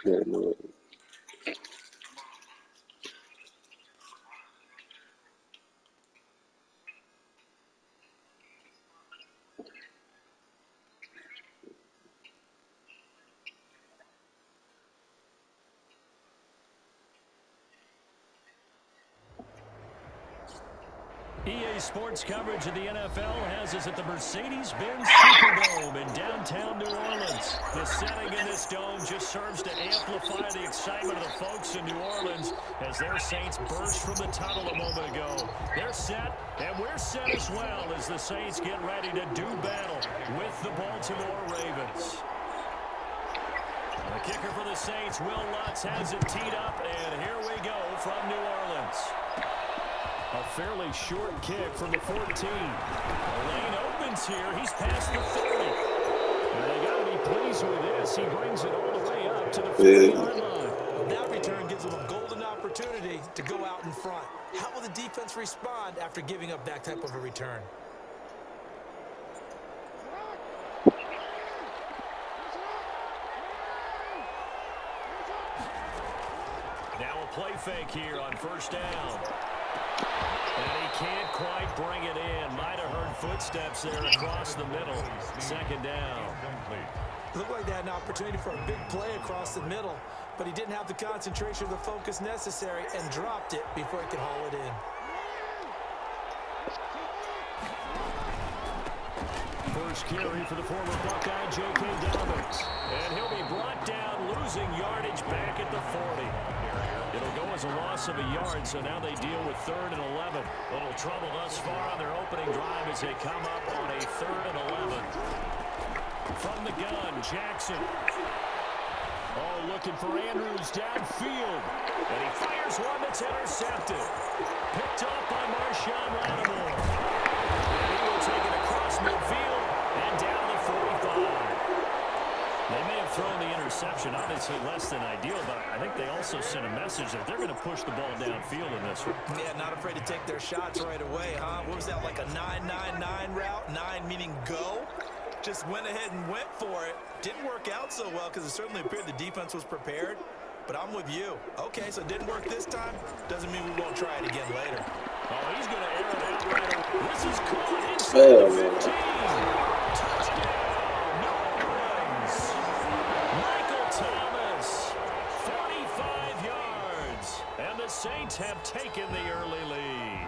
Yeah, no. EA Sports coverage of the NFL has us at the Mercedes-Benz Superdome in downtown New Orleans. The setting in this dome just serves to amplify the excitement of the folks in New Orleans as their Saints burst from the tunnel a moment ago. They're set, and we're set as well as the Saints get ready to do battle with the Baltimore Ravens. The kicker for the Saints, Will Lutz, has it teed up, and here we go from New Orleans. A fairly short kick from the 14. The lane opens here. He's past the 30. And they got to be pleased with this. He brings it all the way up to the 40-yard line. That return gives them a golden opportunity to go out in front. How will the defense respond after giving up that type of a return? Now a play fake here on first down. And he can't quite bring it in. Might have heard footsteps there across the middle. Second down. Looked like they had an opportunity for a big play across the middle, but he didn't have the concentration or the focus necessary and dropped it before he could haul it in. First carry for the former Buckeye, J.K. Dobbins. And he'll be brought down, losing yardage back at the 40. It'll go as a loss of a yard, so now they deal with 3rd and 11. Little trouble thus far on their opening drive as they come up on a 3rd and 11. From the gun, Jackson. Oh, looking for Andrews downfield. And he fires one that's intercepted. Picked up by Marshawn Lattimore. And he will take it across midfield and down the 45. They may have thrown the interception, obviously less than ideal, but I think they also sent a message that they're going to push the ball downfield in this one. Yeah, not afraid to take their shots right away, huh? What was that, like a 9-9-9 route? 9 meaning go? Just went ahead and went for it. Didn't work out so well because it certainly appeared the defense was prepared, but I'm with you. Okay, so it didn't work this time. Doesn't mean we won't try it again later. Oh, he's going to air it out right away. This is caught inside the 15. Touchdown. Saints have taken the early lead.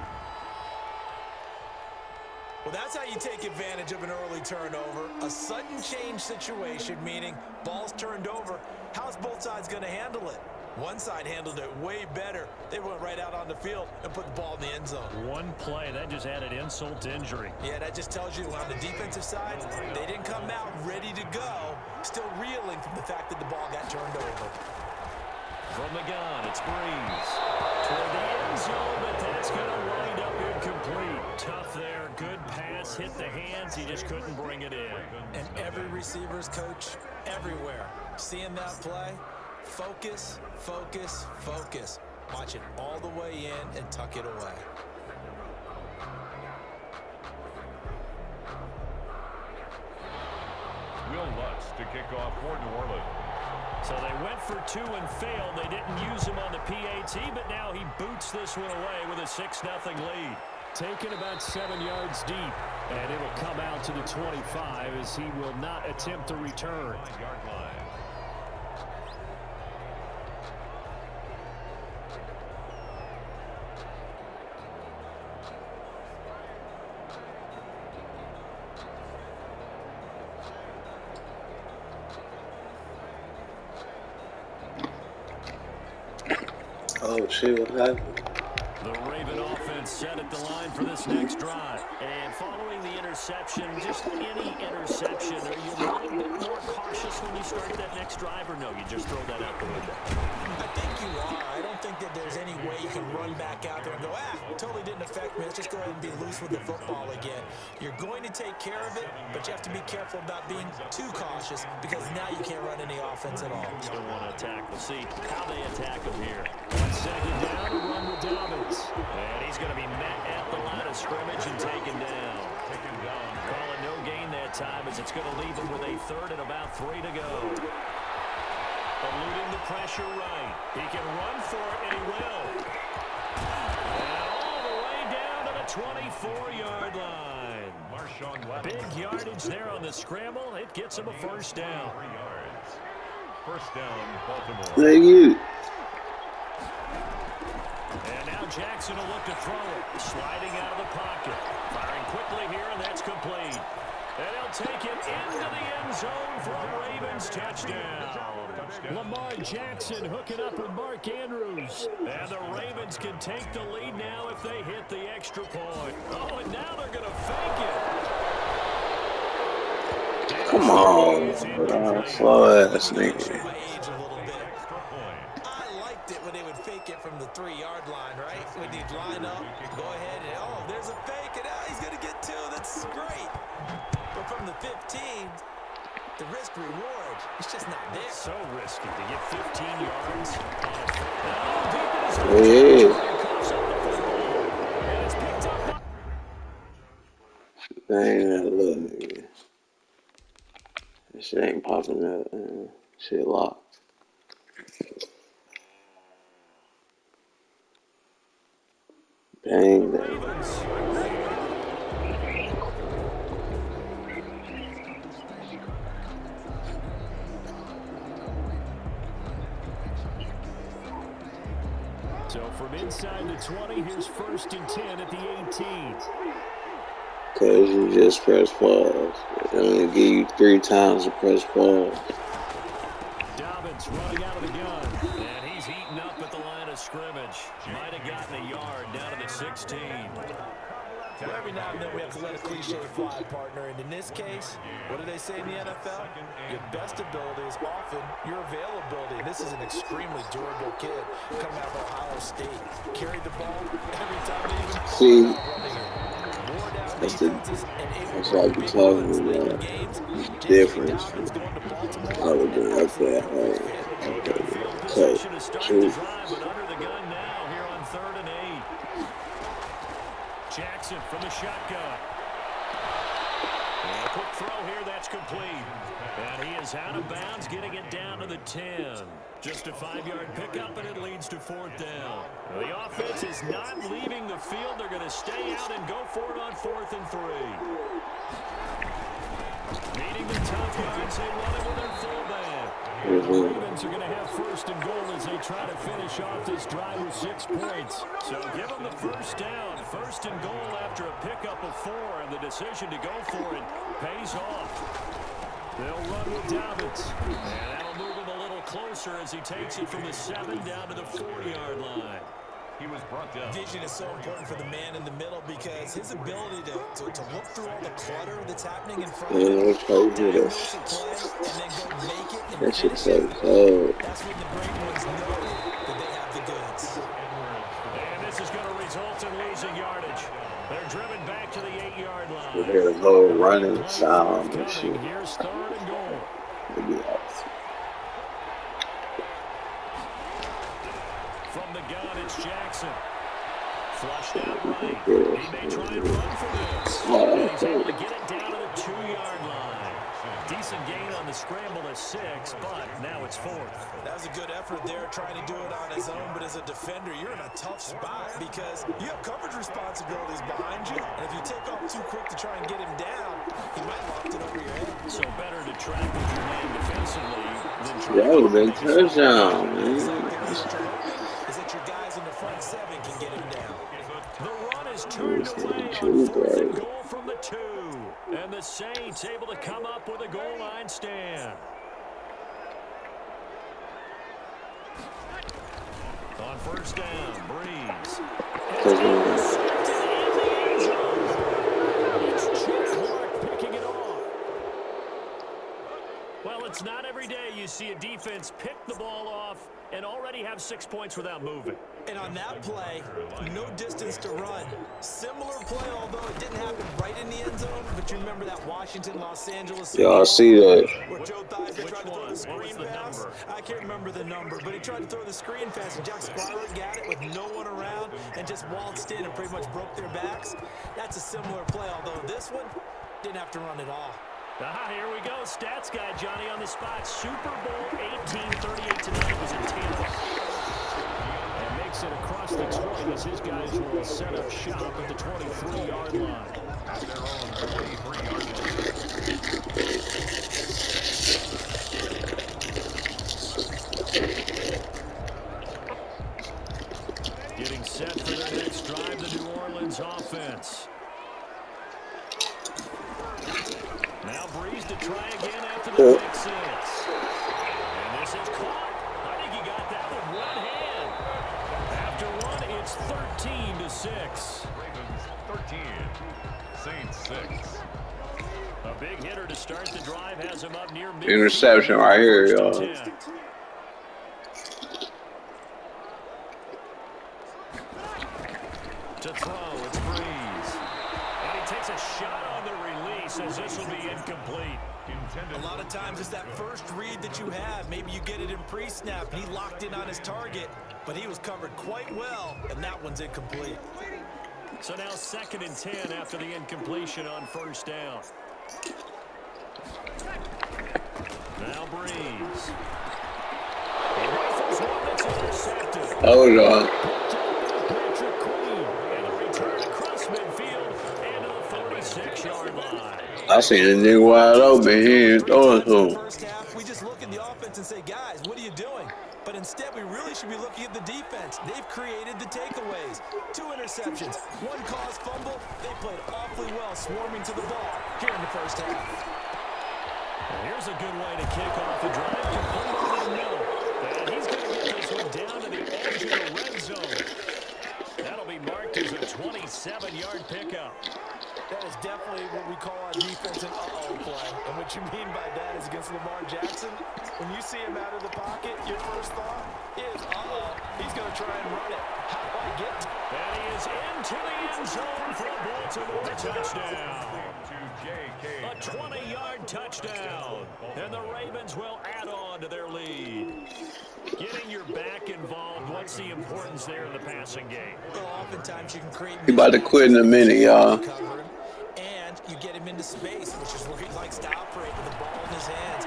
Well, that's how you take advantage of an early turnover. A sudden change situation, meaning ball's turned over. How's both sides going to handle it? One side handled it way better. They went right out on the field and put the ball in the end zone. One play, that just added insult to injury. Yeah, that just tells you on the defensive side, they didn't come out ready to go, still reeling from the fact that the ball got turned over. From the gun, it's Breeze. Toward the end zone, but that's going to wind up incomplete. Tough there, good pass, hit the hands, he just couldn't bring it in. And every receiver's coach, everywhere, seeing that play, focus, focus, focus. Watch it all the way in and tuck it away. Will Lutz to kick off for New Orleans. So they went for 2 and failed. They didn't use him on the PAT, but now he boots this one away with a 6-0 lead. Taken about 7 yards deep, and it'll come out to the 25 as he will not attempt to return. 9-yard line. Oh shit, what happened? The Raven offense set at the line for this next drive. And following the interception, just any interception, are you a little bit more cautious when you start that next drive, or no, you just throw that out the window? I think you are. I don't think that there's any way you can run back out there and go, totally didn't affect me. Let's just go ahead and be loose with the football again. You're going to take care of it, but you have to be careful about being too cautious because now you can't run any offense at all. Still want to attack. We'll see how they attack him here. On second down, a run with Dobbins. And he's going to be met at the line of scrimmage and taken down. Calling no gain that time as it's going to leave him with a 3rd and about 3 to go. Eluding the pressure right. He can run for it, and he will. And all the way down to the 24-yard line. Big yardage there on the scramble. It gets him a first down. 3 yards. First down, Baltimore. Thank you. And now Jackson will look to throw it. Sliding out of the pocket. Firing quickly here, and that's complete. And he'll take it into the end zone for a Ravens touchdown. Lamar Jackson hooking up with Mark Andrews. And the Ravens can take the lead now if they hit the extra point. Oh, and now they're going to fake it. Come on, slow ass nigga. When they would fake it from the 3-yard line, right? When he'd line up, go ahead, and oh, there's a fake, and he's going to get 2. That's great. But from the 15, the risk-reward, it's just not there. So risky to get 15 yards. Dang, look, nigga. This shit ain't popping up, man. Shit locked. Dang, that. So from inside the 20, here's 1st and 10 at the 18. Cause you just press pause. They only give you 3 times to press pause. Dobbins running out of the gun. And he's eaten up at the line of scrimmage. Might have gotten a yard down to the 16. Well, every now and then we have to let a cliche fly, partner. And in this case, what do they say in the NFL? Your best ability is often your availability. And this is an extremely durable kid coming out of Ohio State. Carried the ball every time they even See, that's what I be talking about. Difference. I would do like that. So, shoot. Jackson from the shotgun. And a quick throw here, that's complete. And he is out of bounds, getting it down to the 10. Just a 5-yard pickup, and it leads to 4th down. The offense is not leaving the field. They're going to stay out and go for it on 4th and 3. Needing the tough yards, they run it with their fullback. The Ravens are going to have 1st and goal as they try to finish off this drive with 6 points. So give them the first down. 1st and goal after a pickup of 4, and the decision to go for it pays off. They'll run with Dobbins, and that'll move him a little closer as he takes it from the 7 down to the 4-yard line. He was brought down. Vision is so important for the man in the middle because his ability to look through all the clutter that's happening in front of him, diagnose a play, and then go make it and that shit's so finish it. cold. That's when the great ones know that they have the goods. And this is going to result in losing yardage. They're driven back to the 8-yard line. You hear the whole running sound and shit. Here's 3rd and goal. It'd be awesome. From the gun, it's Jackson. Flushed out right. He may try and run for this. And he's able to get it down to the 2-yard line. Decent gain on the scramble at 6, but now it's 4th. That was a good effort there, trying to do it on his own, but as a defender, you're in a tough spot because you have coverage responsibilities behind you, and if you take off too quick to try and get him down, he might lock it over your head. So better to track with your man defensively than try That would have been touchdown, man. Is that your guys in the front 7 can get him down. The run is turned away on 4th and goal from the 2. And the Saints able to come up with a goal line stand. On 1st down, Breeze. It's Chip Clark picking it off. Well, it's not every day you see a defense pick the ball off and already have 6 points without moving. And on that play, no distance to run. Similar play, although it didn't happen right in the end zone, but you remember that Washington-Los Angeles. Yeah, I see that. Where Joe Theismann tried to throw the screen pass. I can't remember the number, but he tried to throw the screen pass, and Jack Squire got it with no one around and just waltzed in and pretty much broke their backs. That's a similar play, although this one didn't have to run at all. Here we go. Stats guy Johnny on the spot. Super Bowl 1838 tonight was in Tampa. And makes it across the 20 as his guys will set up shop at the 23-yard line. At their own 23-yard line. Getting set for their next drive, the New Orleans offense. Now Breeze to try again after the pick six. And this is caught. I think he got that with one hand. After one, it's 13-6. Ravens 13. Saints 6. A big hitter to start the drive has him up near mid. Interception right here, y'all. To throw, it's Breeze. And he takes a shot on the release as this will be incomplete. A lot of times it's that first read that you have. Maybe you get it in pre-snap, and he locked in on his target, but he was covered quite well, and that one's incomplete. So now 2nd and 10 after the incompletion on first down. Now Breeze. He rifles one that's intercepted. Hold on. And a return across midfield and to the 46-yard line. I seen a nigga wide open. He ain't throwing to him. First half, we just look at the offense and say, guys, what are you doing? But instead, we really should be looking at the defense. They've created the takeaways. 2 interceptions, 1 caused fumble. They played awfully well swarming to the ball here in the first half. And here's a good way to kick off the drive. Complete over the middle. And he's going to get this one down to the edge of the red zone. That'll be marked as a 27-yard pickup. That is definitely what we call our defense an uh-oh play. And what you mean by that is against Lamar Jackson, when you see him out of the pocket, your first thought is, uh-oh, he's going to try and run it. How do I get to it? And he is into the end zone for a Baltimore touchdown. A 20-yard touchdown. And the Ravens will add on to their lead. Getting your back involved, what's the importance there in the passing game? Well, oftentimes you can create... He about to quit in a minute, y'all. And you get him into space, which is where he likes to operate with the ball in his hands.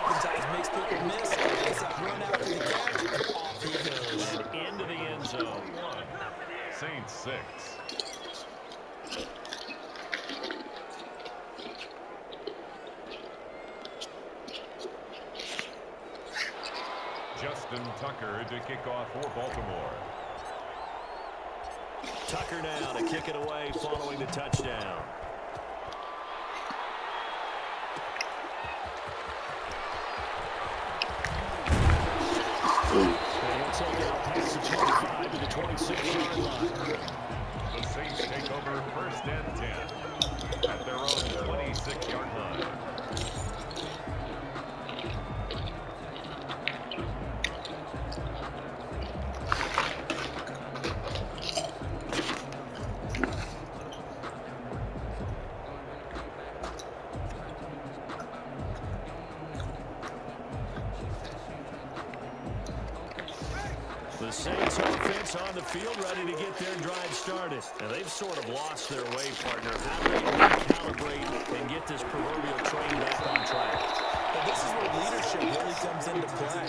Oftentimes makes people miss. Gets that run after the catch, and off he goes. And into the end zone. Saints 6. Justin Tucker to kick off for Baltimore. Tucker now to kick it away following the touchdown. And he'll take it out past the 25 to the 26-yard line. The Saints take over 1st and 10 at their own 26-yard line. The Saints offense on the field ready to get their drive started. And they've sort of lost their way, partner. How do they recalibrate and get this proverbial train back on track? But this is where leadership really comes into play.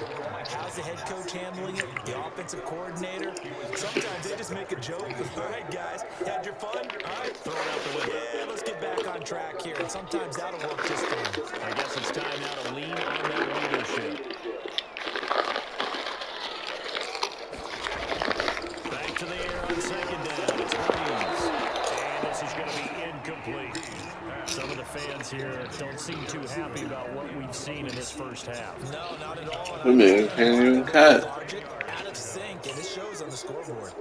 How's the head coach handling it? The offensive coordinator? Sometimes they just make a joke. All right, guys, had your fun? All right, throw it out the window. Yeah, let's get back on track here. And sometimes that'll work just fine. I guess it's time now to lean on that leadership. Back to the air on 2nd down. It's Breeze. And this is going to be incomplete. Some of the fans here don't seem too happy about what we've seen in this first half. No, not at all. I mean, can't even cut. Out of sync, and it shows on the scoreboard.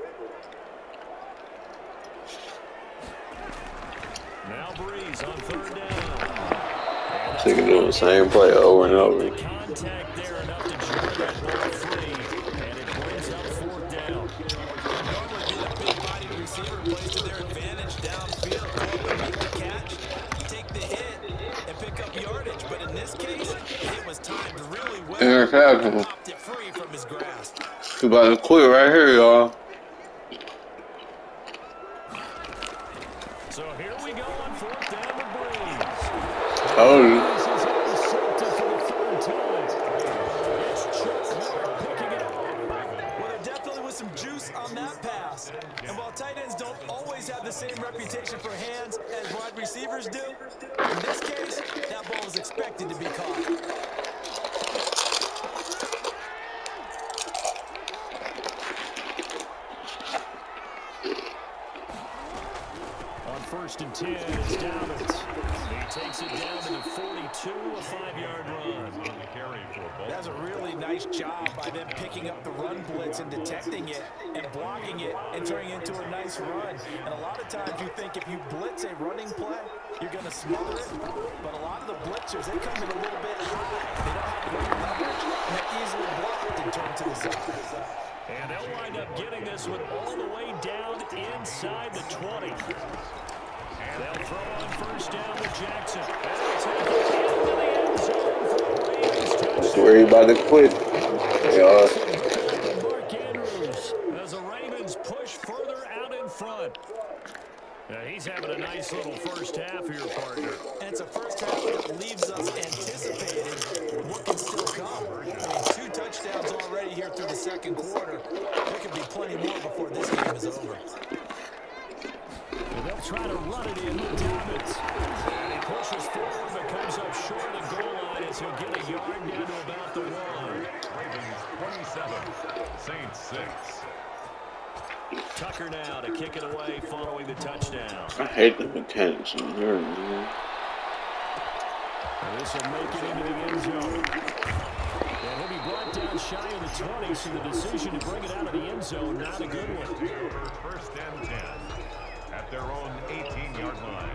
Now Breeze on 3rd down. So you can do the same play over and over. The contact there enough to jump that ball free, and it brings up 4th down. Normally, being a big-bodied receiver plays to their advantage downfield. Go up and make the catch, take the hit, and pick up yardage. But in this case, it was timed really well. Interception. Popped it free from his grasp. He about to quit right here, y'all. So here we go on 4th down with Breeze. told you. This is intercepted for the third time. It's Chuck Clark picking it up. Well, there definitely was some juice on that pass. And while tight ends don't always have the same reputation for hands as wide receivers do, in this case, that ball was expected to be caught. On 1st and 10, it's Dobbins. He takes it down to the 42, a 5-yard run. That's a really nice job by them picking up the run blitz and detecting it and blocking it and turning it into a nice run. And a lot of times you think if you blitz a running play, you're going to smother it. But a lot of the blitzers, they come in a little bit high. They don't have great leverage, and they're easily blocked and turned to the side. And they'll wind up getting this one all the way down inside the 20. They'll throw on 1st down to Jackson. And they'll take it into the end zone for a Ravens touchdown. Just worry about the quit. Yeah. Mark Andrews as the Ravens push further out in front. He's having a nice little first half here, partner. And it's a first half that leaves us anticipating what can still come. I mean, 2 touchdowns already here through the second quarter. There could be plenty more before this game is over. And they'll try to run it in with Dobbins. And he pushes forward but comes up short of the goal line as he'll get a yard down to about the 1. Ravens 27, Saints 6. Tucker now to kick it away following the touchdown. I hate the mechanics in here, man. And this will make it into the end zone. And he'll be brought down shy of the 20, so the decision to bring it out of the end zone, not a good one. Over 1st and 10 at their own 18-yard line.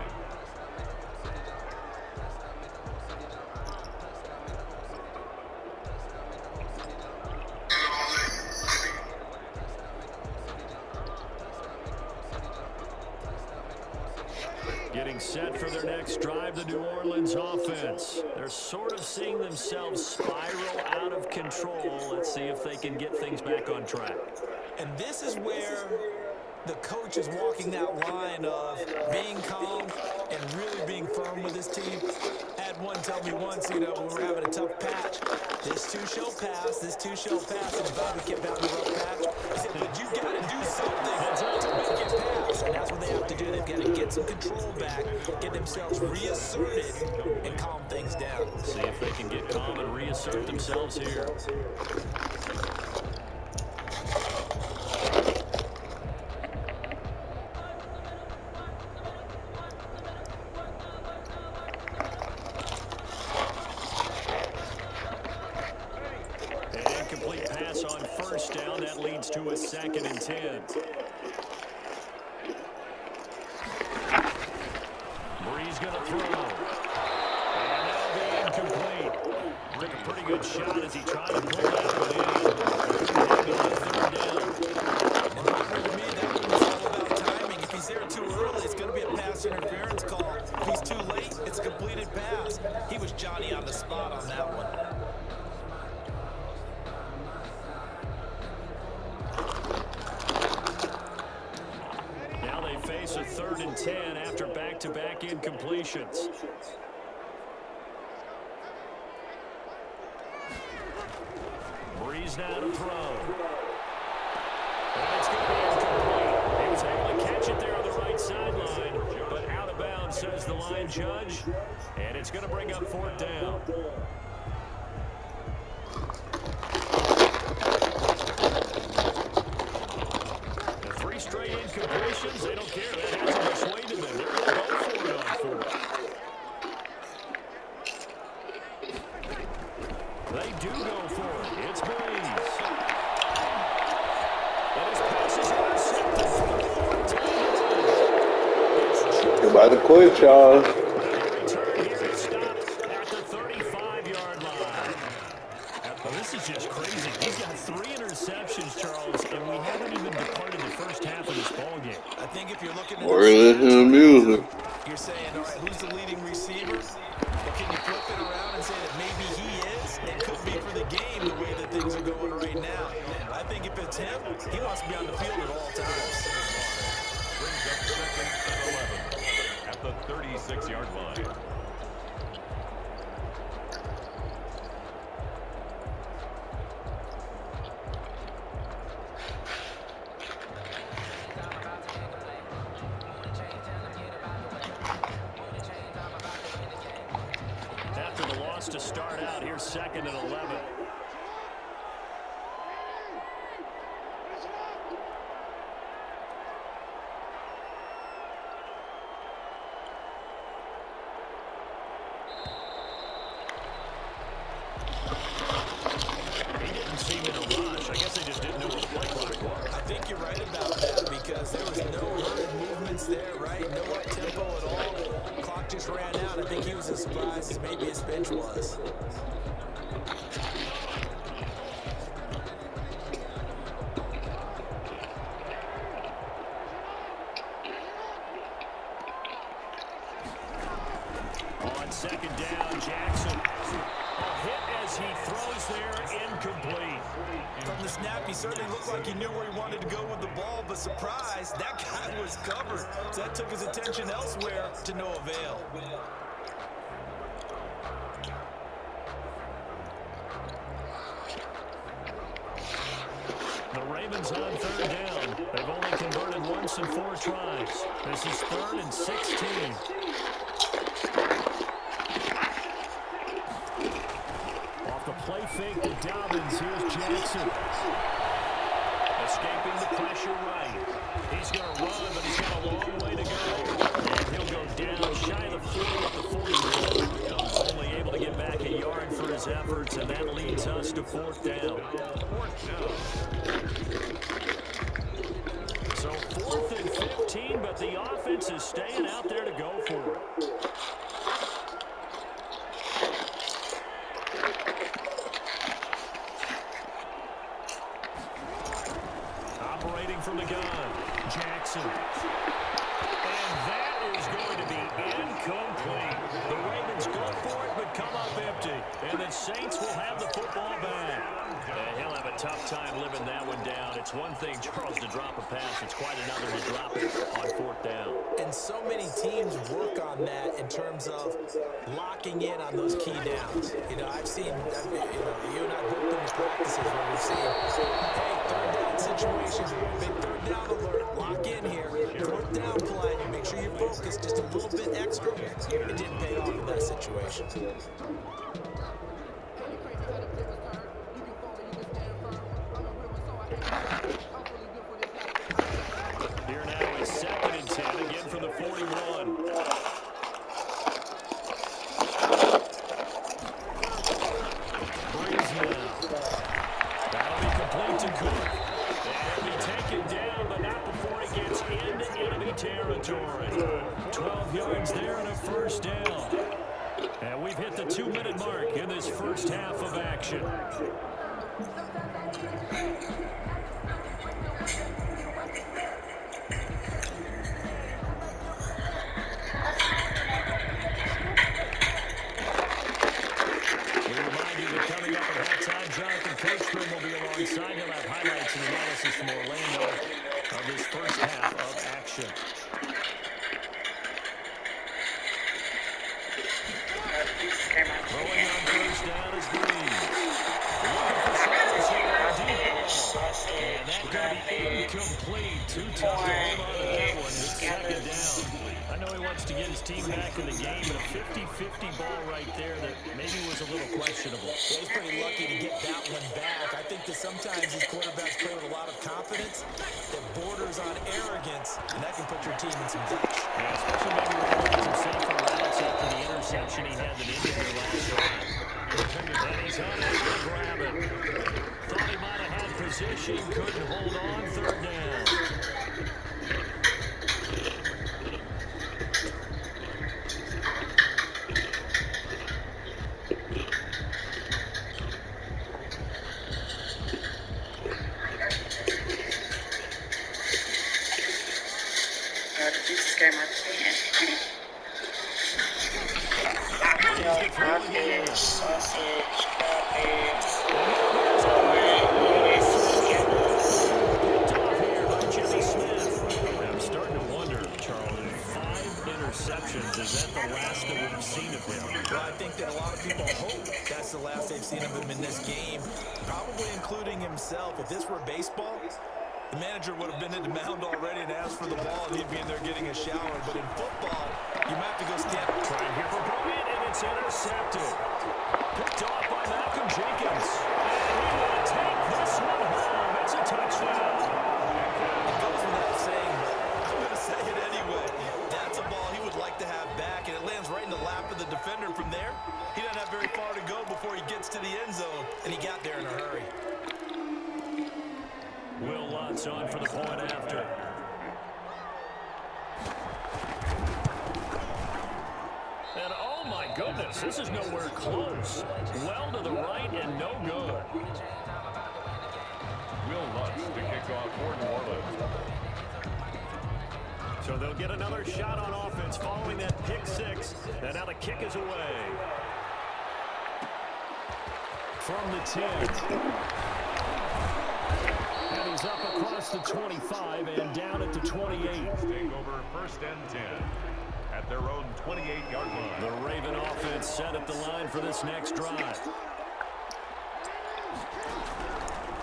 Getting set for their next drive, the New Orleans offense. They're sort of seeing themselves spiral out of control. Let's see if they can get things back on track. And this is where the coach is walking that line of being calm and really being firm with his team. I had one tell me once, you know, when we're having a tough patch, this too shall pass, this too shall pass, and if we kept having a rough patch, he said, but you got to do something to make it pass. And that's what they have to do. They've got to get some control back, get themselves reasserted, and calm things down. See if they can get calm and reassert themselves here. To a 2nd and 10. Breeze going to throw. And that'll be incomplete. Took a pretty good shot as he tried to pull that one in. Maybe on 3rd down. And to me, that one was all about timing. If he's there too early, it's going to be a pass interference call. If he's too late, it's a completed pass. He was Johnny on the spot on that one. Face a 3rd and 10 after back-to-back incompletions. Breeze now to throw. And it's going to be incomplete. He was able to catch it there on the right sideline, but out of bounds, says the line judge. And it's going to bring up 4th down. Straight incompletions, they don't care. That hasn't persuaded them. They're going to go for it on 4th. They do go for it. It's Breeze. And his pass is intercepted for the 4th time. By the quit, y'all. The return here is stopped at the 35-yard line. Well, this is just crazy. He's got 3 interceptions, Charles, and we haven't even departed the first half of this ballgame. I think if you're looking at music, you're saying, all right, who's the leading receiver? But can you flip it around and say that maybe he is and could be for the game the way that things are going right now? I think if it's him, he wants to be on the field at all times. Brings up 2nd and 11 at the 36-yard line. chance to start out here 2nd and 11. He didn't seem in a rush. I guess they just didn't know what the play clock was. I think you're right about that because there was no hurried movements there, right? No up-tempo at all. Clock just ran out. I think he was as surprised as maybe his bench was. On 2nd down, Jackson. A hit as he throws there, incomplete. From the snap, he certainly looked like he knew where he wanted to go with the ball, but surprise, that guy was covered. So that took his attention elsewhere to no avail. The Ravens on 3rd down. They've only converted once in 4 tries. This is 3rd and 16. Off the play fake to Dobbins. Here's Jackson. Escaping the pressure right. He's going to run, but he's got a long way to go. And he'll go down shy of the field at the 41. Only able to get back a yard for his efforts, and that leads us to 4th down. So 4th and 15, but the offense is staying out there to go for it. Operating from the gun, Jackson. And that is going to be incomplete. The Ravens go for it, but come up empty. And the Saints will have the football back. He'll have a tough time living that one down. It's one thing, Charles, to drop a pass. It's quite another to drop it on 4th down. And so many teams work on that in terms of locking in on those key downs. You know, I've seen, you and I both been in practices where we've seen, hey, 3rd down situation, big 3rd down alert, lock in here, 4th down play, make sure you're focused just a little bit extra. It didn't pay off in that situation. Here now is 2nd and 10, again from the 41. Breeze now. That'll be complete to Cook. And he'll be taken down, but not before he gets into enemy territory. 12 yards there and a 1st down. And we've hit the 2-minute mark in this first half of action. Coming up at halftime, Jonathan Coachman will be alongside. He'll have highlights and analysis from Orlando of this first half of action. Throwing on 1st down is Breeze. Looking for Sanders here on a deep ball. And that going to be incomplete. Too tough to hold on to that one. It's 2nd down. I know he wants to get his team back in the game, but a 50-50 ball right there that maybe was a little questionable. Yeah, he's pretty lucky to get that one back. I think that sometimes these quarterbacks play with a lot of confidence that borders on arrogance, and that can put your team in some dutch. Yeah, especially maybe when he looks himself for routes after the interception he had that ended their last drive. And he's unable to grab it. Thought he might have had position, couldn't hold on, 3rd down. I'm starting to wonder, Charlie, 5 interceptions, is that the last that we've seen of him? Well, I think that a lot of people hope that's the last they've seen of him in this game, probably including himself. If this were baseball, the manager would have been in the mound already and asked for the ball, and he'd be in there getting a shower. But in football, you might have to go stand. Trying here for Bryant, and it's intercepted. defender from there. He doesn't have very far to go before he gets to the end zone, and he got there in a hurry. Will Lutz on for the point after. And oh my goodness, this is nowhere close. Well to the right and no good. Will Lutz to kick off for New Orleans. So they'll get another shot on offense following that pick six. And now the kick is away. From the 10. And he's up across the 25 and down at the 28. Take over first and 10 at their own 28-yard line. The Raven offense set at the line for this next drive.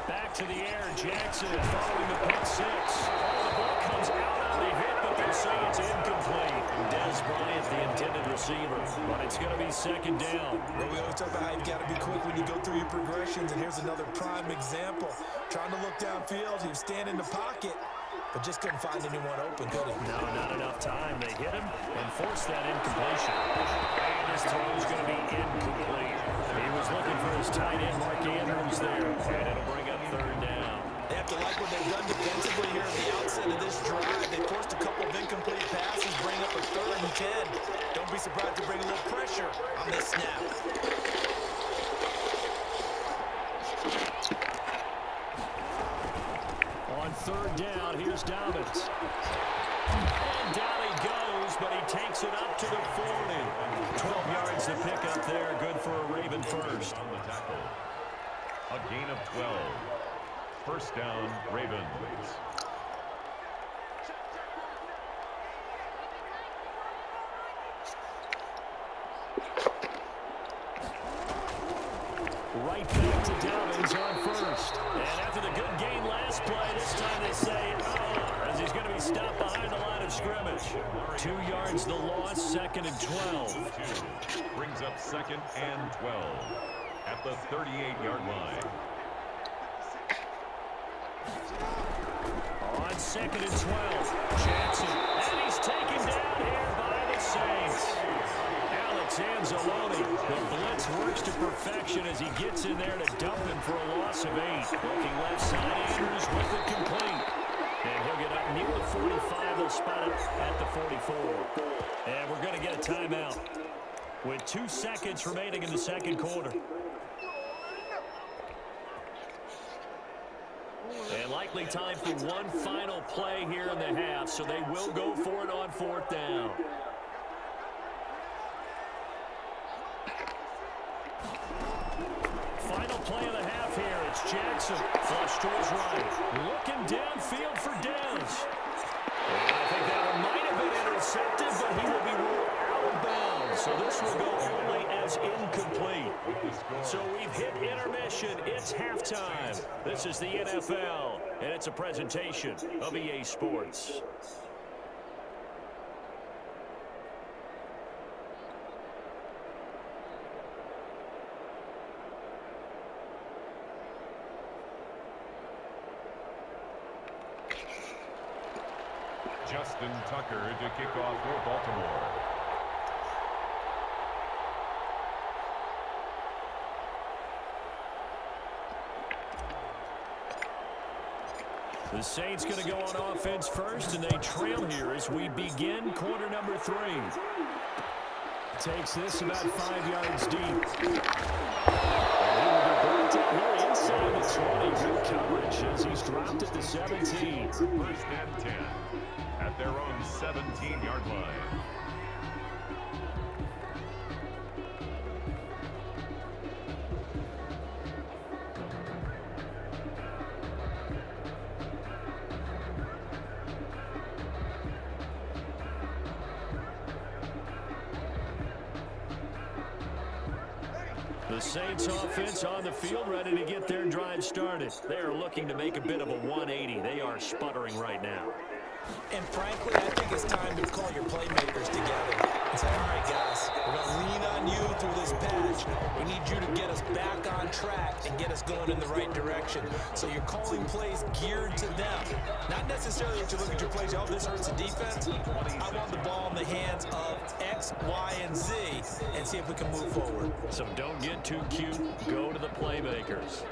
Back to the air, Jackson following the pick six. Oh, the ball comes out on the hit, but they say it's incomplete. Dez Bryant, the intended receiver, but it's going to be second down. Well, we always talk about how you've got to be quick when you go through your progressions, and here's another prime example. Trying to look downfield, he was standing in the pocket, but just couldn't find anyone open, could he? No, not enough time. They hit him and forced that incompletion. And his throw is going to be incomplete. He was looking for his tight end, Mark Andrews, there, and it'll bring up third down. They have to like what they've done defensively here at the outset of this drive. They forced a couple of incomplete passes, bring up a 3rd and 10. Don't be surprised to bring a little pressure on this snap. On third down, here's Dobbins. And down he goes, but he takes it up to the 40. 12 yards to pick up there. Good for a Raven first. On the tackle. A gain of 12. First down, Ravens. Right back to Dobbins on first. And after the good gain last play, this time they say, as he's going to be stopped behind the line of scrimmage. 2 yards the loss, second and 12. Brings up second and 12 at the 38-yard line. On second and 12, Jackson. And he's taken down here by the Saints. Alex Anzalone. The blitz works to perfection as he gets in there to dump him for a loss of 8. Looking left side, Andrews with it complete. And he'll get up near the 45. They'll spot it at the 44. And we're going to get a timeout with 2 seconds remaining in the second quarter. And likely time for one final play here in the half, so they will go for it on 4th down. Final play of the half here. It's Jackson. Flush to his right. Looking downfield for Dez. I think that one might have been intercepted, but he will be ruled out of bounds. So this will go only as incomplete. So we've hit intermission. It's halftime. This is the NFL, and it's a presentation of EA Sports. Justin Tucker to kick off for Baltimore. The Saints going to go on offense first, and they trail here as we begin quarter number 3. Takes this about 5 yards deep. And he will be brought down here inside the 20. Good coverage as he's dropped at the 17. First and 10 at their own 17-yard line. The Saints offense on the field, ready to get their drive started. They are looking to make a bit of a 180. They are sputtering right now. And frankly, I think it's time to call your playmakers together and say, all right, guys, we're going to lean on on you through this patch. We need you to get us back on track and get us going in the right direction. So you're calling plays geared to them. Not necessarily that you look at your plays, oh, this hurts the defense. I want the ball in the hands of X, Y, and Z and see if we can move forward. So don't get too cute. Go to the playmakers.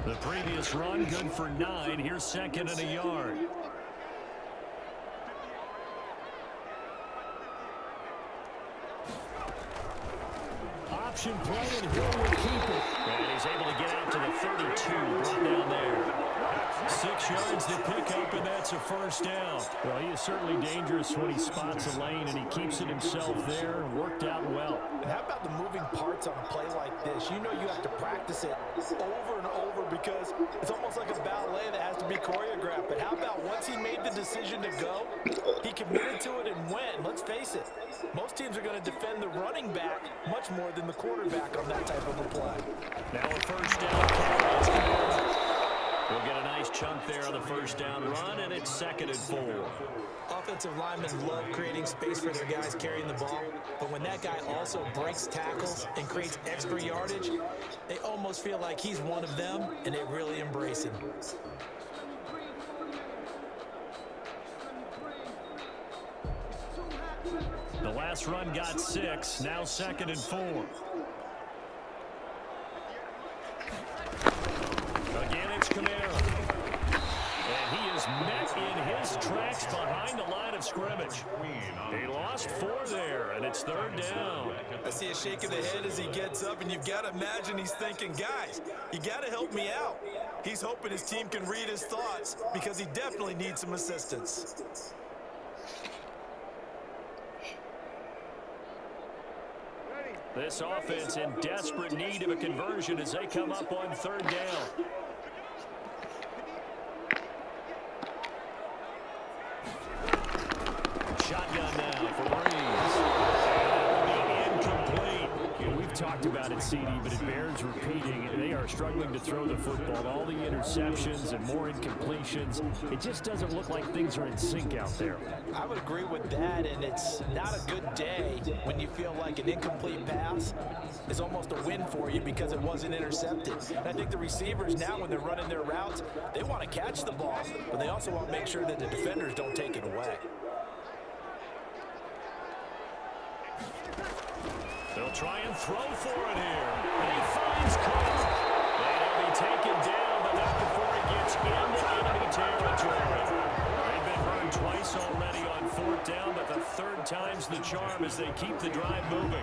The previous run, good for 9. Here's second and a yard. Option play, and Hill will keep it. And he's able to get out to the 32, brought down there. 6 yards to pick up, and that's a first down. Well, he is certainly dangerous when he spots a lane, and he keeps it himself there and worked out well. And how about the moving parts on a play like this? You know you have to practice it over and over because it's almost like a ballet that has to be choreographed. But how about once he made the decision to go, he committed to it and went. And let's face it, most teams are going to defend the running back much more than the quarterback on that type of a play. Now a first down. We'll get a nice chunk there on the first down run, and it's 2nd and 4. Offensive linemen love creating space for their guys carrying the ball, but when that guy also breaks tackles and creates extra yardage, they almost feel like he's one of them, and they really embrace him. The last run got 6, now 2nd and 4. Again, it's Camara. And he is met in his tracks behind the line of scrimmage. He lost 4 there, and it's 3rd down. I see a shake of the head as he gets up, and you've got to imagine he's thinking, guys, you got to help me out. He's hoping his team can read his thoughts because he definitely needs some assistance. This offense in desperate need of a conversion as they come up on 3rd down. Shotgun now for Breeze. Incomplete. You know, we've talked about it, CD, but it bears repeating. They are struggling to throw the football. All the interceptions and more incompletions. It just doesn't look like things are in sync out there. I would agree with that, and it's not a good day when you feel like an incomplete pass is almost a win for you because it wasn't intercepted. And I think the receivers now, when they're running their routes, they want to catch the ball, but they also want to make sure that the defenders don't take it away. They'll try and throw for it here. And he finds cover. And he'll be taken down, but not before he gets into enemy territory. They've been burned twice already on 4th down, but the 3rd time's the charm as they keep the drive moving.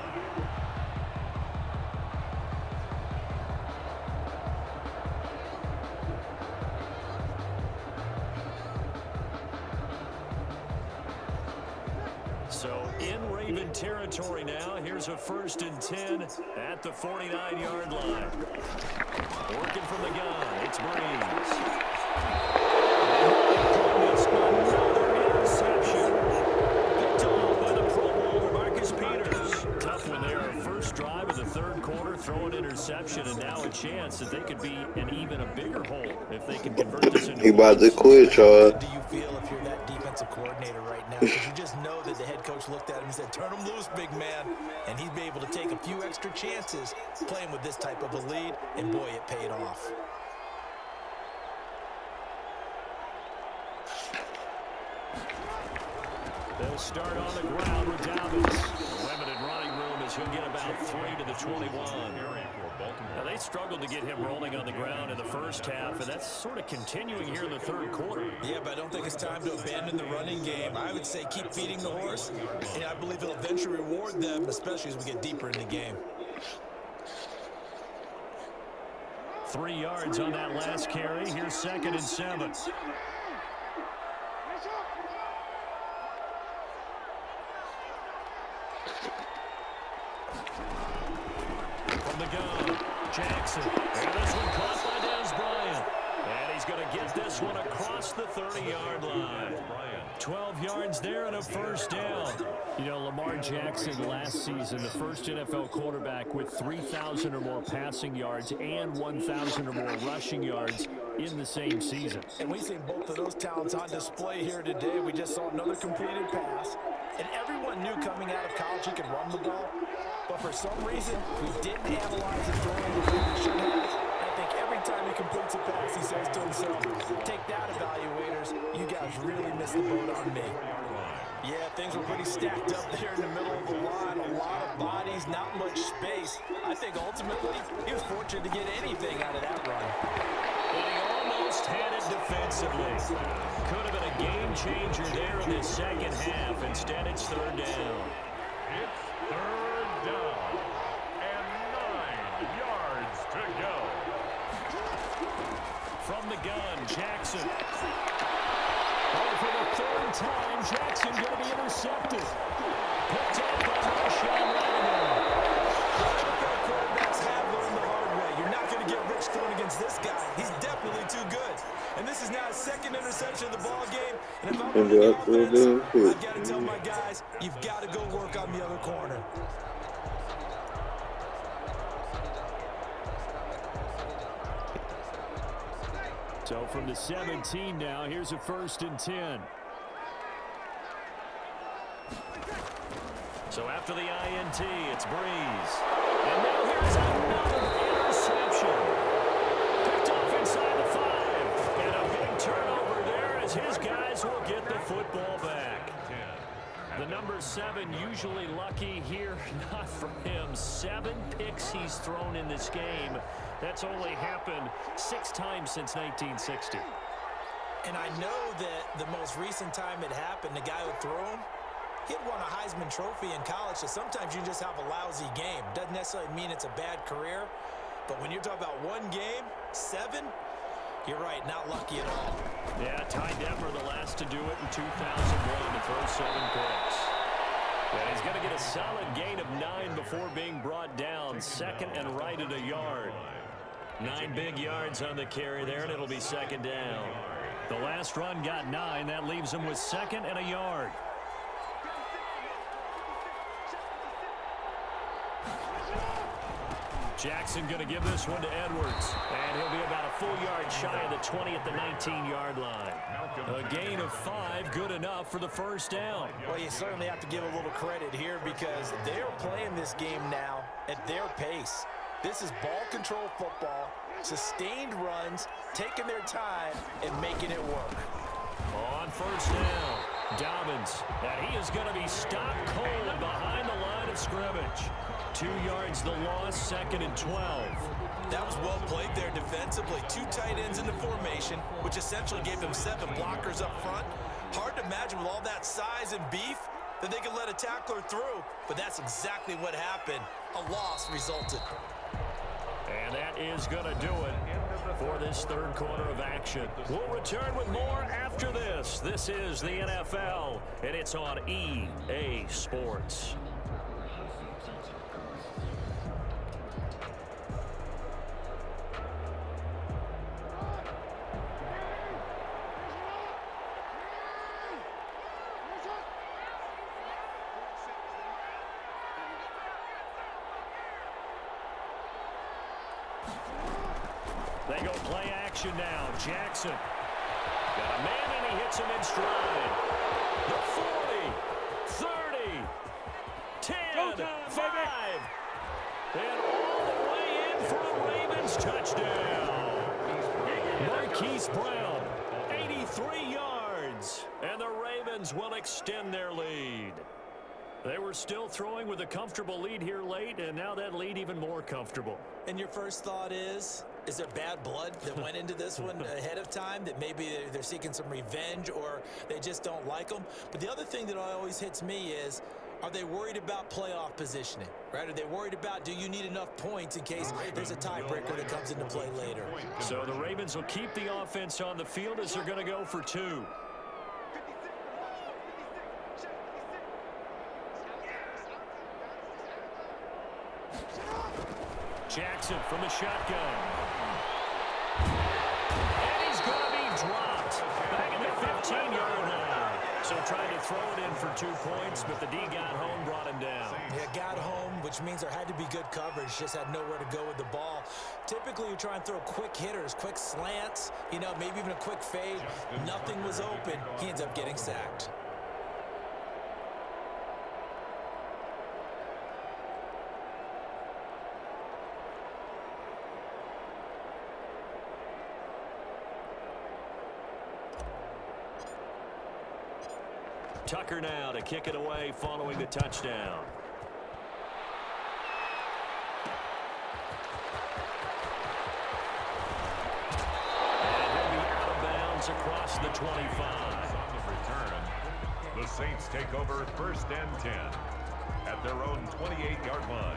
So in Raven territory now, here's a 1st and 10 at the 49-yard line. Working from the gun, it's Breeze. Another interception. Picked off by the Pro Bowler Marcus Peters. Tough one there. First drive of the 3rd quarter, throw an interception, and now a chance that they could be in even a bigger hole if they can convert this into. He about to quit, Charles. How do you feel if you're that defensive coordinator right now? Because you just know that the head coach looked at him and said, turn him loose, big man. And he'd be able to take a few extra chances playing with this type of a lead, and boy, it paid off. They'll start on the ground with Dallas. Limited running room as he'll get about 3 to the 21. Now, they struggled to get him rolling on the ground in the first half, and that's sort of continuing here in the 3rd quarter. Yeah, but I don't think it's time to abandon the running game. I would say keep feeding the horse, and I believe it'll eventually reward them, especially as we get deeper in the game. 3 yards on that last carry. Here's 2nd and 7. From the gun, Jackson. And this one caught by Dez Bryant. And he's going to get this one across the 30-yard line. 12 yards there and a first down. You know, Lamar Jackson last season, the first NFL quarterback with 3,000 or more passing yards and 1,000 or more rushing yards in the same season. And we've seen both of those talents on display here today. We just saw another completed pass And everyone knew coming out of college he could run the ball. But for some reason, we didn't analyze his throwing the way we should have. I think every time he completes a pass, he says to himself, take that, evaluators. You guys really missed the boat on me. Yeah, things were pretty stacked up there in the middle of the line. A lot of bodies, not much space. I think ultimately, he was fortunate to get anything out of that run. And he almost had it defensively. Could have been a game changer there in this second half. Instead, it's third down. It's third down and 9 yards to go. From the gun, Jackson. Oh, for the third time, Jackson going to be intercepted. Picked up by Marshawn Lattimore. NFL quarterbacks have learned the hard way. You're not going to get rich throwing against this guy. He's definitely too good. And this is now his second interception of the ball game. And if I'm running the offense, I've got to tell my guys, you've got to go work on the other corner. So from the 17 now, here's a 1st and 10. So after the INT, it's Breeze. And now here's another interception. Picked off inside the 5. And a big turnover there as his guys will get the football back. The number 7 usually lucky here, not for him. 7 picks he's thrown in this game. That's only happened 6 times since 1960. And I know that the most recent time it happened, the guy who threw him, he had won a Heisman Trophy in college, so sometimes you just have a lousy game. Doesn't necessarily mean it's a bad career, but when you're talking about one game, 7, you're right, not lucky at all. Yeah, Ty Detmer, the last to do it in 2001 to throw 7 picks. And he's going to get a solid gain of 9 before being brought down. 2nd and right at a yard. 9 big yards on the carry there, and it'll be 2nd down. The last run got 9. That leaves him with 2nd and a yard. Jackson going to give this one to Edwards. And he'll be about a full yard shy of the 20 at the 19-yard line. A gain of 5, good enough for the 1st down. Well, you certainly have to give a little credit here because they're playing this game now at their pace. This is ball control football, sustained runs, taking their time, and making it work. On 1st down, Dobbins. And he is going to be stopped cold behind the line of scrimmage. 2 yards the loss, 2nd and 12. That was well played there defensively. 2 tight ends in the formation, which essentially gave them 7 blockers up front. Hard to imagine with all that size and beef that they could let a tackler through, but that's exactly what happened. A loss resulted. And that is going to do it for this 3rd quarter of action. We'll return with more after this. This is the NFL, and it's on EA Sports. They go play action now. Jackson. Got a man and he hits him in stride. The 40, 30, 10, 5. And all the way in for a Ravens touchdown. Marquise Brown, 83 yards. And the Ravens will extend their lead. They were still throwing with a comfortable lead here late, and now that lead even more comfortable. And your first thought is there bad blood that went into this one ahead of time, that maybe they're seeking some revenge or they just don't like them? But the other thing that always hits me is, are they worried about playoff positioning, right? Are they worried about, do you need enough points in case there's a tiebreaker that comes into play later? So the Ravens will keep the offense on the field as they're going to go for 2. Jackson from the shotgun. And he's going to be dropped back in the 15-yard line. So trying to throw it in for 2 points, but the D got home, brought him down. Yeah, got home, which means there had to be good coverage. Just had nowhere to go with the ball. Typically, you try and throw quick hitters, quick slants, maybe even a quick fade. Nothing was open. He ends up getting sacked. Tucker now to kick it away following the touchdown. And he'll be out of bounds across the 25. On the return, the Saints take over 1st and 10 at their own 28-yard line.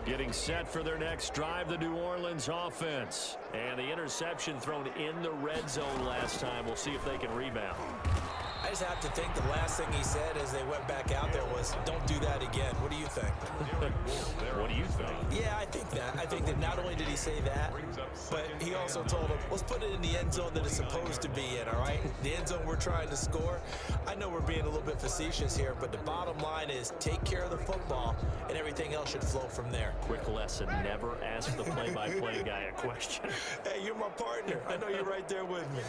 Getting set for their next drive, the New Orleans offense. And the interception thrown in the red zone last time. We'll see if they can rebound. I just have to think the last thing he said as they went back out there was, don't do that again. What do you think? What do you think? Yeah, I think that. I think that not only did he say that, but he also told him, let's put it in the end zone that it's supposed to be in, all right? The end zone we're trying to score. I know we're being a little bit facetious here, but the bottom line is take care of the football, and everything else should flow from there. Quick lesson, never ask the play-by-play guy a question. Hey, you're my partner. I know you're right there with me.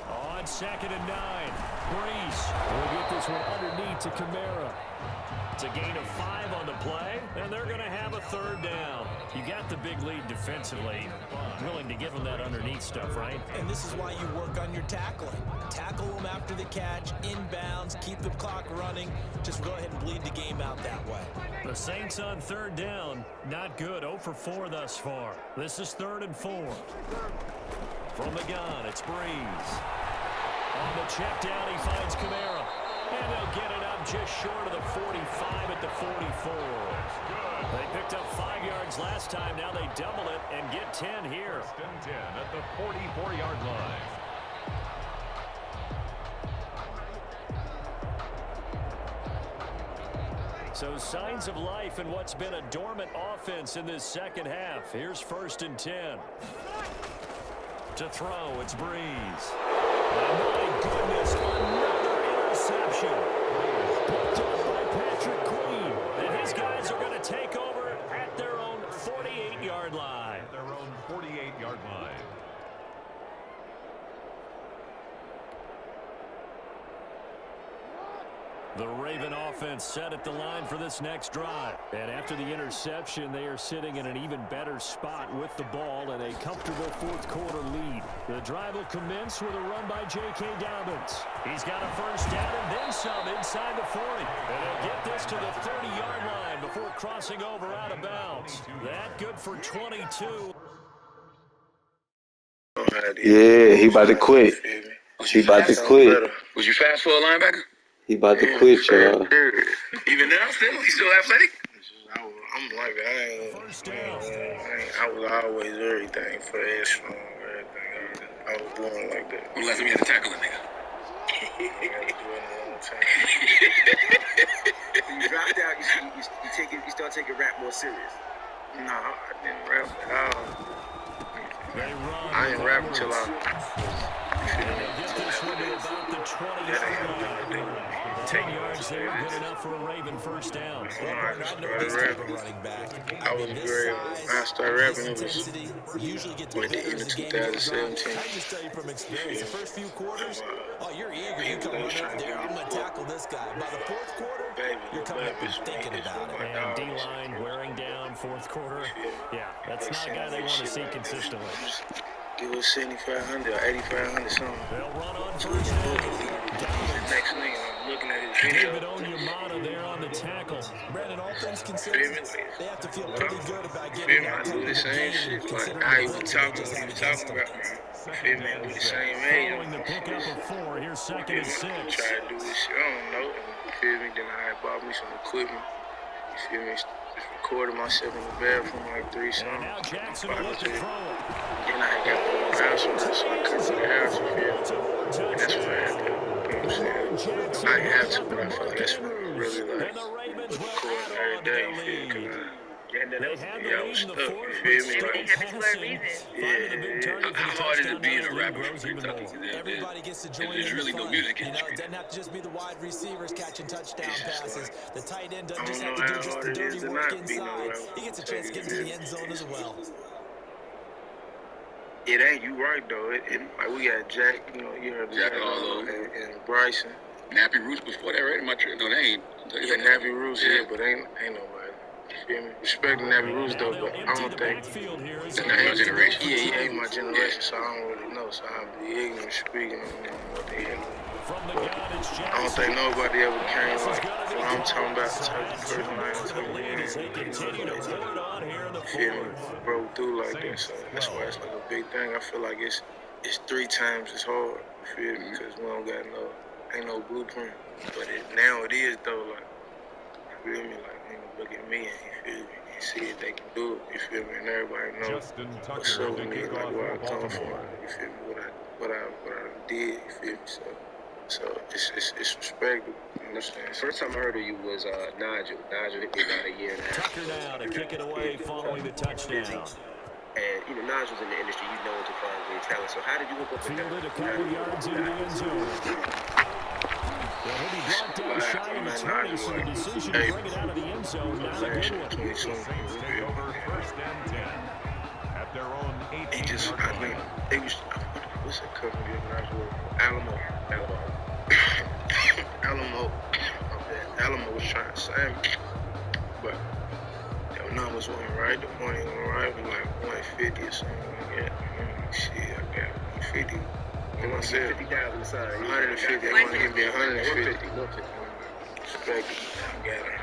On 2nd and 9, Brees will get this one underneath to Kamara. It's a gain of 5 on the play, and they're going to have a 3rd down. You got the big lead defensively. Willing to give them that underneath stuff, right? And this is why you work on your tackling. Tackle them after the catch, inbounds, keep the clock running. Just go ahead and bleed the game out that way. The Saints on 3rd down, not good. 0 for 4 thus far. This is 3rd and 4. From the gun, it's Brees. On the check down, he finds Kamara. And they'll get it up just short of the 45 at the 44. They picked up 5 yards last time. Now they double it and get 10 here. 1st and 10 at the 44-yard line. So signs of life in what's been a dormant offense in this second half. Here's 1st and 10. To throw, it's Brees. And my goodness, another interception. Picked up by Patrick Queen. And his guys are going to take over at their own 48-yard line. At their own 48-yard line. The Raven offense set at the line for this next drive. And after the interception, they are sitting in an even better spot with the ball and a comfortable 4th quarter lead. The drive will commence with a run by J.K. Dobbins. He's got a 1st down and then some inside the 40. And they'll get this to the 30-yard line before crossing over out of bounds. That good for 22. Yeah, he about to quit. He about to quit. Was you fast for a linebacker? He about to quit, y'all. Even now, he's still athletic? I'm like, I was always everything fast, strong, everything. I was born like that. When last time you had to tackle a nigga? When you dropped out, you start taking rap more serious. Nah, I didn't rap at all. I didn't rap until Get this one to about the 20. 10 yards there, good enough for a Raven 1st down. I was very, I started rapping, it was at the end of 2017. I just tell you from experience, the first few quarters, oh, you're eager. You come running up there, I'm going to tackle this guy. By the 4th quarter, you're coming up and thinking about it. And D-line wearing down 4th quarter. Yeah, that's not a guy they want to see consistently. Give us 7,500 or 8,500 something. They'll run on 1st down. Next nigga, I'm looking at his video. David Onyemata there on the tackle. Brandon, all things considered, they have to feel pretty good about getting that I do the same shit. Like, I even talking about, man. Feel me? We the same age. Following the pickup of 4, here's 2nd and 6. Try to do this shit. I don't know. Feel me? Then I bought me some equipment. You feel me? Just recorded myself in the bathroom like 3 songs. And now Jackson will look to throw it. Then I got the house, so I couldn't do the house. You feel me? And that's what I had to do. You know what I'm saying? I didn't have to, but I feel like that's what I really like. Recording every day, you feel me? Yeah, I was stuck, you feel me? Like, How hard is it being a rapper? Everybody gets to join There's in really the no fun. music You know, industry. it doesn't have to just be the wide receivers catching touchdown passes. The tight end doesn't I just don't have know to do how just hard the it is dirty to work not be no inside. rapper. He gets a chance to get into the end zone as well. It ain't, you right though. Like we got Jack, you know, you heard Jack all over. and Bryson. Nappy Roots before that, right? In my trip. No, they ain't. Yeah, Nappy Roots, yeah, but ain't nobody. You feel me? Respect Nappy Roots though, but I don't think. That's not your generation. Yeah, he ain't my generation, so I don't really know. So I'll be ignorant speaking on what they had. But I don't think nobody ever came like when I'm talking about the type of person I am. Feel me? Broke through like that, so that's why it's like a big thing. I feel like it's 3 times as hard. You feel me? Because we don't got ain't no blueprint. But now it is though. Like, you feel me? Like, look at me and you feel me? You see if they can do it. You feel me? And everybody knows what's up with me, like where I come from. You feel me? What I did. You feel me? So it's respectable. You understand? First time I heard of you was Nigel. Nigel hit me about a year and a half. Tucker now to kick it away following the touchdown. And, you know, Nigel's in the industry. He's known to find great talent. So how did you hook up with him? Fielded a couple yards into the end zone. Well, he'll be brought down shy of the 20, so the decision to bring it out of the end zone, not a good one. The Saints take over 1st and 10 at their own 18-yard I line. mean, they used to, what's that cousin of Nigel? Alamo. Alamo was trying to sign me, but the numbers weren't right. The money wasn't right. It was like 150 or something like that. Shit, I got 150. And I said 50,000 sign. 150. They want to give me 150. 150. Respect it. I got it.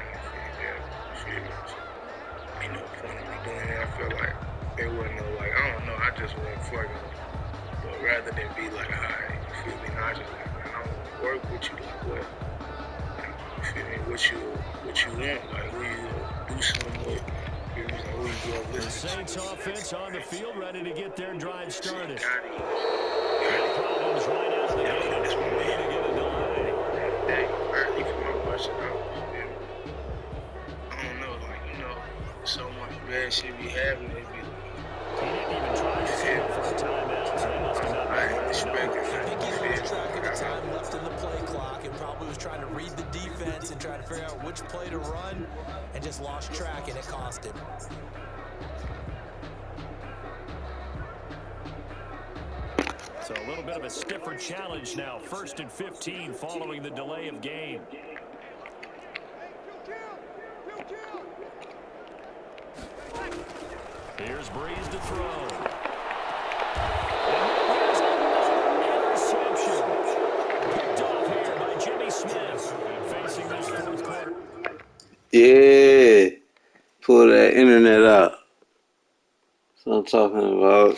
Ain't no point in me doing it. I feel like there wasn't no like, I don't know. I just wasn't fucking. But rather than be like, alright, you feel me? I just like, I don't want to work with you like what? You feel me? What you want? Like who you do something with? You feel me? Like who you go The listen to? Saints offense on the field, ready to get their drive started. Got it. Problems right out of the gate. That's what Way to get it done. Hey, alright, you feel my question out? I don't know, like so much bad shit be happening. It be He didn't even try to set up for a timeout, so they must have not I been respect I it. think he lost track of the time left in the play clock and probably was trying to read the defense and try to figure out which play to run and just lost track, and it cost him. So a little bit of a stiffer challenge now. 1st and 15 following the delay of game. Here's Breeze to throw. And here's another interception. Picked off here by Jimmy Smith. Facing this 4th quarter. Yeah. Pull that internet out. That's what I'm talking about.